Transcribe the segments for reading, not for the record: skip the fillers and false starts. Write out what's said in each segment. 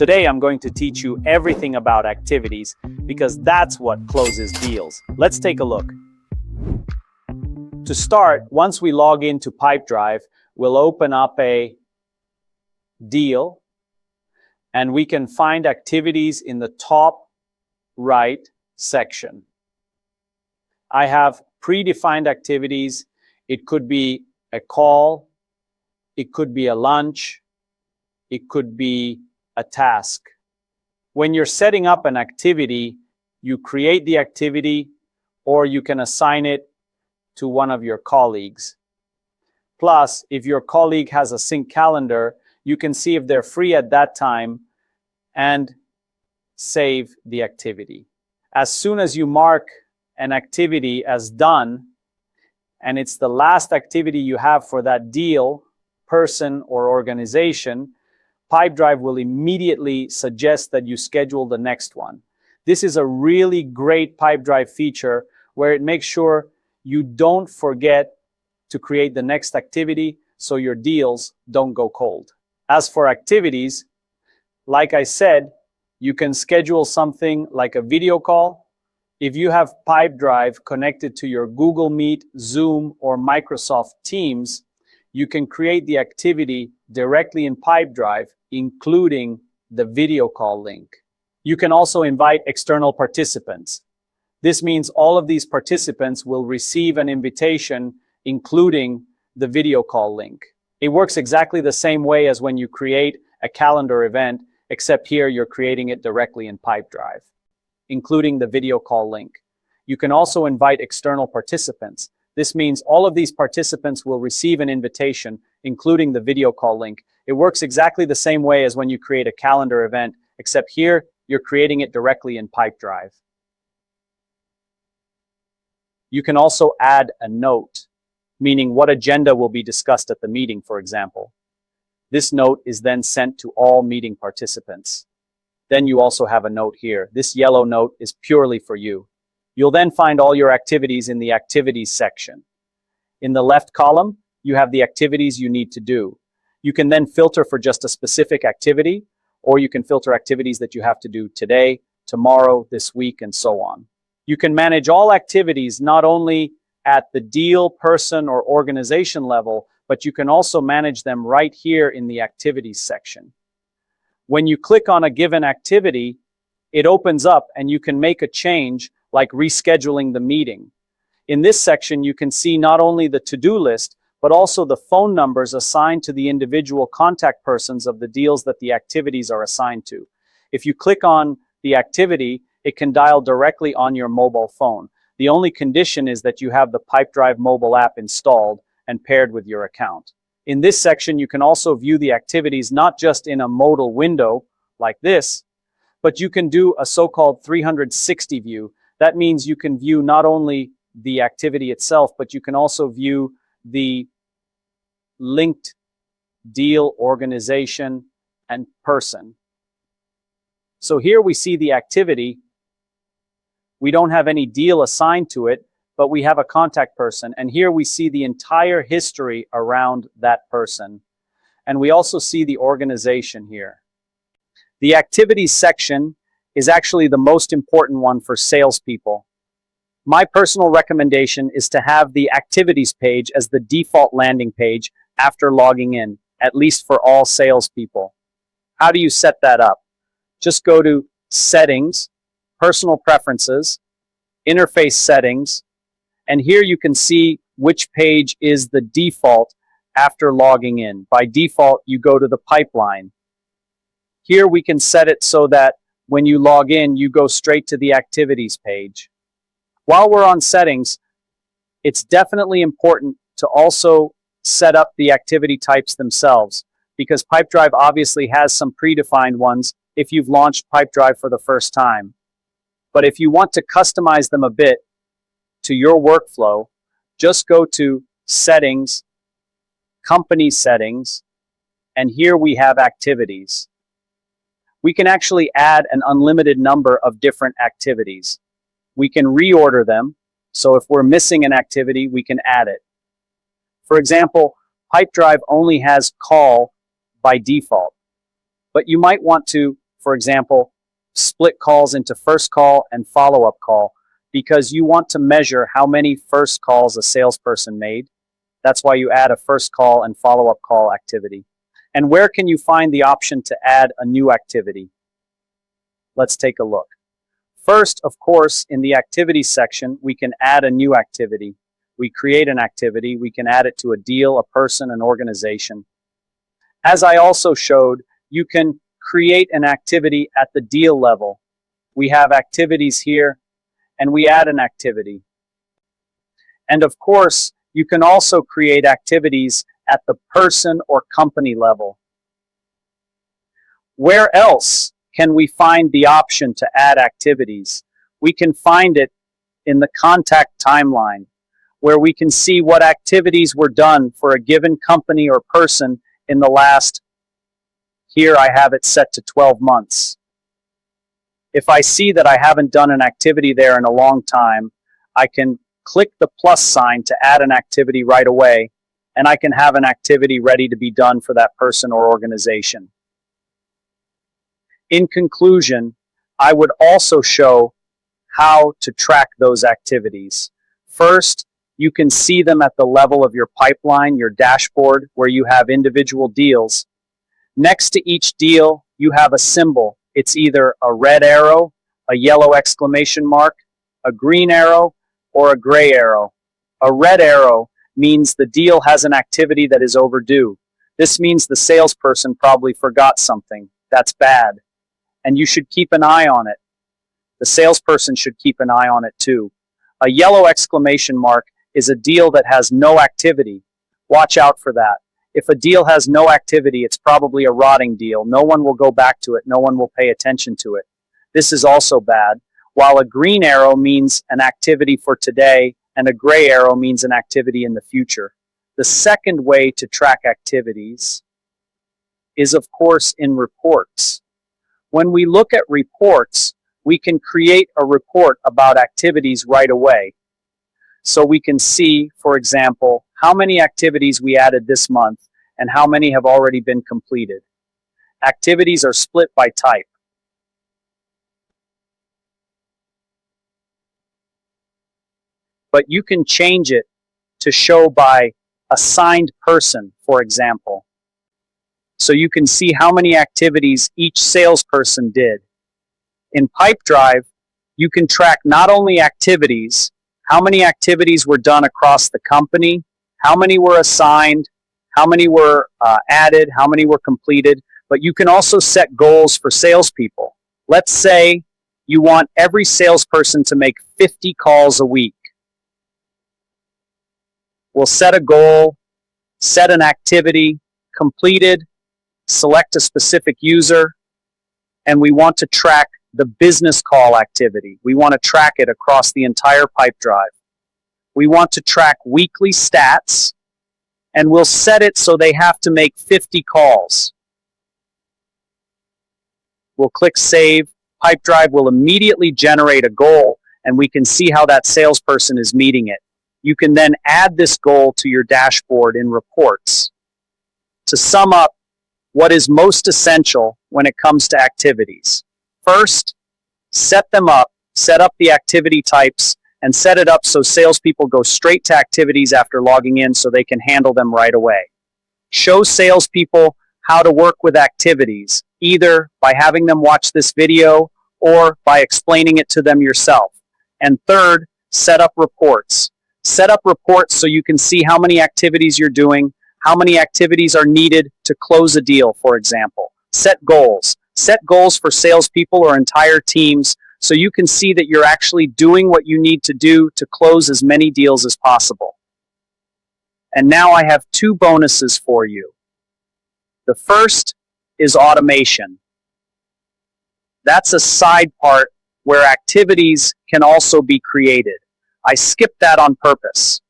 Today I'm going to teach you everything about activities because that's what closes deals. Let's take a look. To start, once we log into Pipedrive, we'll open up a deal and we can find activities in the top right section. I have predefined activities. It could be a call, it could be a lunch, it could be a task. When you're setting up an activity, you create the activity or you can assign it to one of your colleagues. Plus, if your colleague has a sync calendar, you can see if they're free at that time and save the activity. As soon as you mark an activity as done, and it's the last activity you have for that deal, person, or organization, Pipedrive will immediately suggest that you schedule the next one. This is a really great Pipedrive feature where it makes sure you don't forget to create the next activity so your deals don't go cold. As for activities, like I said, you can schedule something like a video call. If you have Pipedrive connected to your Google Meet, Zoom, or Microsoft Teams, you can create the activity directly in Pipedrive, including the video call link. You can also invite external participants. This means all of these participants will receive an invitation, including the video call link. It works exactly the same way as when you create a calendar event, except here you're creating it directly in Pipedrive, including the video call link. You can also invite external participants. This means all of these participants will receive an invitation, including the video call link. It works exactly the same way as when you create a calendar event, except here you're creating it directly in Pipedrive. You can also add a note, meaning what agenda will be discussed at the meeting, for example. This note is then sent to all meeting participants. Then you also have a note here. This yellow note is purely for you. You'll then find all your activities in the activities section. In the left column, you have the activities you need to do. You can then filter for just a specific activity, or you can filter activities that you have to do today, tomorrow, this week, and so on. You can manage all activities not only at the deal, person, or organization level, but you can also manage them right here in the activities section. When you click on a given activity, it opens up and you can make a change like rescheduling the meeting. In this section, you can see not only the to-do list, but also the phone numbers assigned to the individual contact persons of the deals that the activities are assigned to. If you click on the activity, it can dial directly on your mobile phone. The only condition is that you have the Pipedrive mobile app installed and paired with your account. In this section, you can also view the activities not just in a modal window like this, but you can do a so-called 360 view. That means you can view not only the activity itself, but you can also view the linked deal, organization, and person. So here we see the activity. We don't have any deal assigned to it, but we have a contact person. And here we see the entire history around that person. And we also see the organization here. The activities section is actually the most important one for salespeople. My personal recommendation is to have the activities page as the default landing page after logging in, at least for all salespeople. How do you set that up? Just go to Settings, Personal Preferences, Interface Settings, and here you can see which page is the default after logging in. By default, you go to the pipeline. Here we can set it so that when you log in, you go straight to the activities page. While we're on settings, it's definitely important to also set up the activity types themselves, because Pipedrive obviously has some predefined ones if you've launched Pipedrive for the first time. But if you want to customize them a bit to your workflow, just go to Settings, Company Settings, and here we have Activities. We can actually add an unlimited number of different activities. We can reorder them, so if we're missing an activity, we can add it. For example, Pipedrive only has call by default, but you might want to For example, split calls into first call and follow-up call because you want to measure how many first calls a salesperson made. That's why you add a first call and follow-up call activity. And where can you find the option to add a new activity? Let's take a look. First, of course, in the activities section, we can add a new activity. We create an activity, we can add it to a deal, a person, an organization. As I also showed, you can create an activity at the deal level. We have activities here, and we add an activity. And of course, you can also create activities at the person or company level. Where else can we find the option to add activities? We can find it in the contact timeline, where we can see what activities were done for a given company or person in the last, here I have it set to 12 months. If I see that I haven't done an activity there in a long time, I can click the plus sign to add an activity right away, and I can have an activity ready to be done for that person or organization. In conclusion, I would also show how to track those activities. First, you can see them at the level of your pipeline, your dashboard, where you have individual deals. Next to each deal, you have a symbol. It's either a red arrow, a yellow exclamation mark, a green arrow, or a gray arrow. A red arrow means the deal has an activity that is overdue. This means the salesperson probably forgot something. That's bad, and you should keep an eye on it. The salesperson should keep an eye on it too. A yellow exclamation mark is a deal that has no activity. Watch out for that. If a deal has no activity, it's probably a rotting deal. No one will go back to it. No one will pay attention to it. This is also bad. While a green arrow means an activity for today, and a gray arrow means an activity in the future. The second way to track activities is, of course, in reports. When we look at reports, we can create a report about activities right away. So we can see, for example, how many activities we added this month and how many have already been completed. Activities are split by type. But you can change it to show by assigned person, for example. So you can see how many activities each salesperson did. In Pipedrive, you can track not only activities, how many activities were done across the company, how many were assigned, how many were added, how many were completed, but you can also set goals for salespeople. Let's say you want every salesperson to make 50 calls a week. We'll set a goal, set an activity, completed, select a specific user, and we want to track the business call activity. We want to track it across the entire Pipedrive. We want to track weekly stats, and we'll set it so they have to make 50 calls. We'll click Save. Pipedrive will immediately generate a goal, and we can see how that salesperson is meeting it. You can then add this goal to your dashboard in reports. To sum up, what is most essential when it comes to activities? First, set them up, set up the activity types, and set it up so salespeople go straight to activities after logging in so they can handle them right away. Show salespeople how to work with activities, either by having them watch this video or by explaining it to them yourself. And third, set up reports. Set up reports so you can see how many activities you're doing, how many activities are needed to close a deal, for example. Set goals. Set goals for salespeople or entire teams so you can see that you're actually doing what you need to do to close as many deals as possible. And now I have two bonuses for you. The first is automation. That's a side part where activities can also be created. I skipped that on purpose.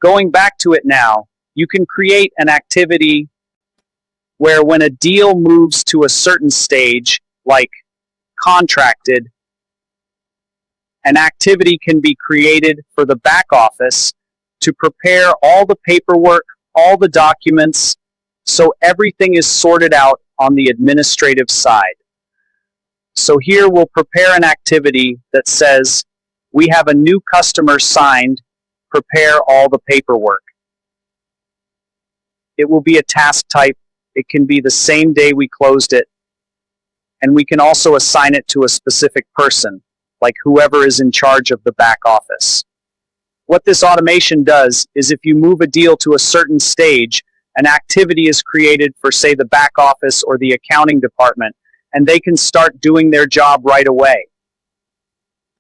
Going back to it now, you can create an activity where when a deal moves to a certain stage, like contracted, an activity can be created for the back office to prepare all the paperwork, all the documents, so everything is sorted out on the administrative side. So here we'll prepare an activity that says, we have a new customer signed, prepare all the paperwork. It will be a task type. It can be the same day we closed it. And we can also assign it to a specific person, like whoever is in charge of the back office. What this automation does is if you move a deal to a certain stage, an activity is created for, say, the back office or the accounting department, and they can start doing their job right away.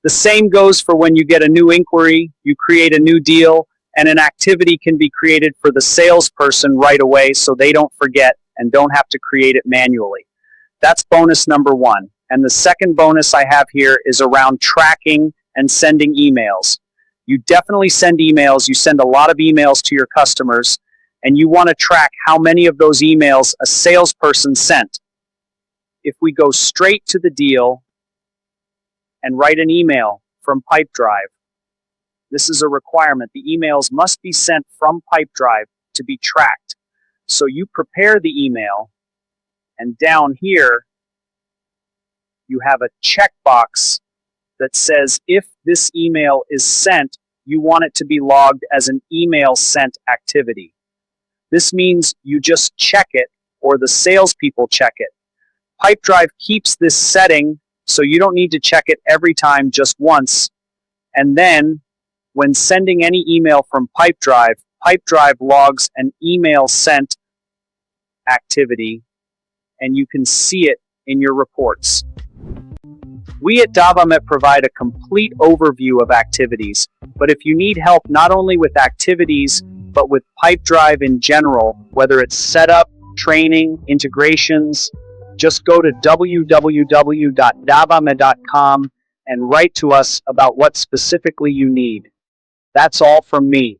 The same goes for when you get a new inquiry, you create a new deal, and an activity can be created for the salesperson right away so they don't forget and don't have to create it manually. That's bonus number 1. And the second bonus I have here is around tracking and sending emails. You definitely send emails. You send a lot of emails to your customers, and you want to track how many of those emails a salesperson sent. If we go straight to the deal and write an email from Pipedrive, this is a requirement. The emails must be sent from Pipedrive to be tracked. So you prepare the email, and down here, you have a checkbox that says if this email is sent, you want it to be logged as an email sent activity. This means you just check it, or the salespeople check it. Pipedrive keeps this setting so you don't need to check it every time, just once. And then, when sending any email from Pipedrive, Pipedrive logs an email sent activity, and you can see it in your reports. We at Davame provide a complete overview of activities, but if you need help not only with activities, but with Pipedrive in general, whether it's setup, training, integrations, just go to www.davame.com and write to us about what specifically you need. That's all from me.